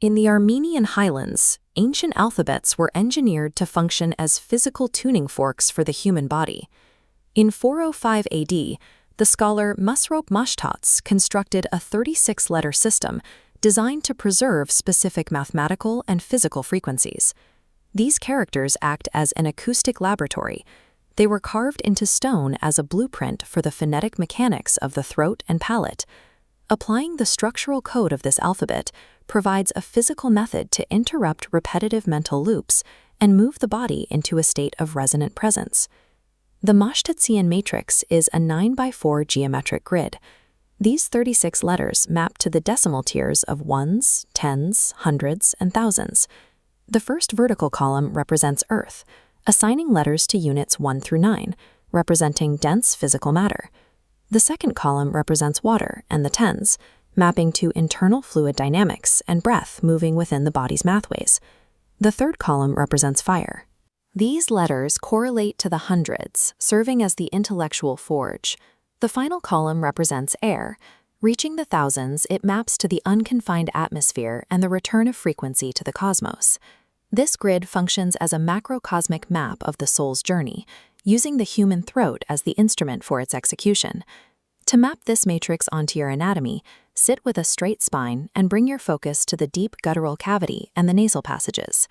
In the Armenian highlands, ancient alphabets were engineered to function as physical tuning forks for the human body. In 405 AD, the scholar Musrop Mashtats constructed a 36-letter system designed to preserve specific mathematical and physical frequencies. These characters act as an acoustic laboratory. They were carved into stone as a blueprint for the phonetic mechanics of the throat and palate. Applying the structural code of this alphabet provides a physical method to interrupt repetitive mental loops and move the body into a state of resonant presence. The Mashtatsian matrix is a 9x4 geometric grid. These 36 letters map to the decimal tiers of ones, tens, hundreds, and thousands. The first vertical column represents Earth, assigning letters to units 1 through 9, representing dense physical matter. The second column represents water and the tens, mapping to internal fluid dynamics and breath moving within the body's mathways. The third column represents fire. These letters correlate to the hundreds, serving as the intellectual forge. The final column represents air. Reaching the thousands, it maps to the unconfined atmosphere and the return of frequency to the cosmos. This grid functions as a macrocosmic map of the soul's journey, using the human throat as the instrument for its execution. To map this matrix onto your anatomy, sit with a straight spine and bring your focus to the deep guttural cavity and the nasal passages.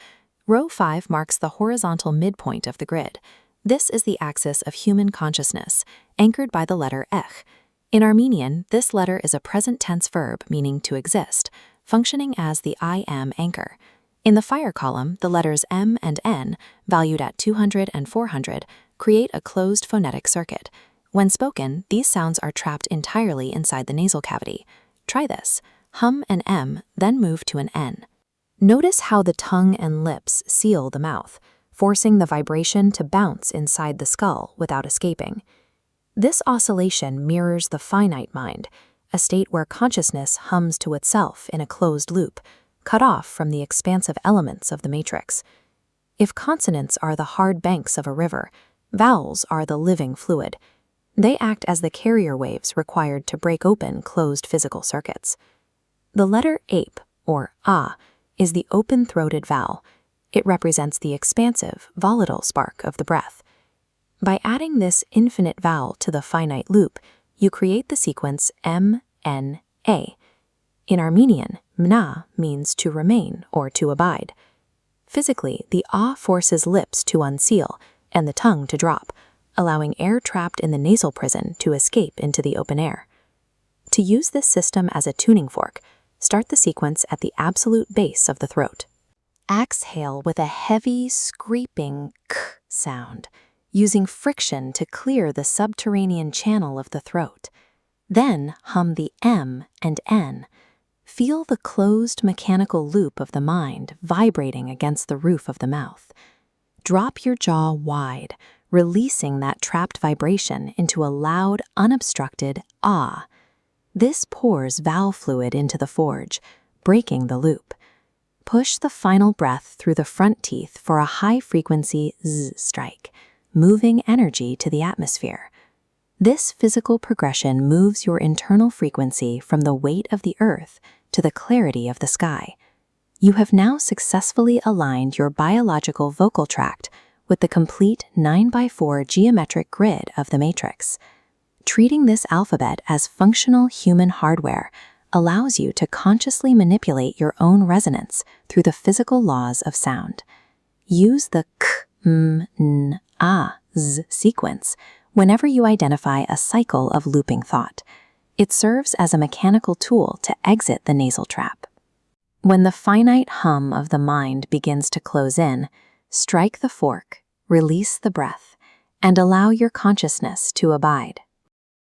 Row 5 marks the horizontal midpoint of the grid. This is the axis of human consciousness, anchored by the letter ech. In Armenian, this letter is a present tense verb meaning to exist, functioning as the I am anchor. In the fire column, the letters M and N, valued at 200 and 400, create a closed phonetic circuit. When spoken, these sounds are trapped entirely inside the nasal cavity. Try this. Hum an M, then move to an N. Notice how the tongue and lips seal the mouth, forcing the vibration to bounce inside the skull without escaping. This oscillation mirrors the finite mind, a state where consciousness hums to itself in a closed loop, cut off from the expansive elements of the matrix. If consonants are the hard banks of a river, vowels are the living fluid. They act as the carrier waves required to break open closed physical circuits. The letter ape, or a, is the open-throated vowel. It represents the expansive, volatile spark of the breath. By adding this infinite vowel to the finite loop, you create the sequence M-N-A. In Armenian, mna means to remain or to abide. Physically, the a forces lips to unseal and the tongue to drop, allowing air trapped in the nasal prison to escape into the open air. To use this system as a tuning fork, start the sequence at the absolute base of the throat. Exhale with a heavy, scraping k sound, using friction to clear the subterranean channel of the throat. Then hum the M and N. Feel the closed mechanical loop of the mind vibrating against the roof of the mouth. Drop your jaw wide, releasing that trapped vibration into a loud, unobstructed ah. This pours vowel fluid into the forge, breaking the loop. Push the final breath through the front teeth for a high-frequency z strike, moving energy to the atmosphere. This physical progression moves your internal frequency from the weight of the earth to the clarity of the sky. You have now successfully aligned your biological vocal tract with the complete 9x4 geometric grid of the matrix. Treating this alphabet as functional human hardware allows you to consciously manipulate your own resonance through the physical laws of sound. Use the k, m, n, a, z sequence whenever you identify a cycle of looping thought. It serves as a mechanical tool to exit the nasal trap. When the finite hum of the mind begins to close in, strike the fork, release the breath, and allow your consciousness to abide.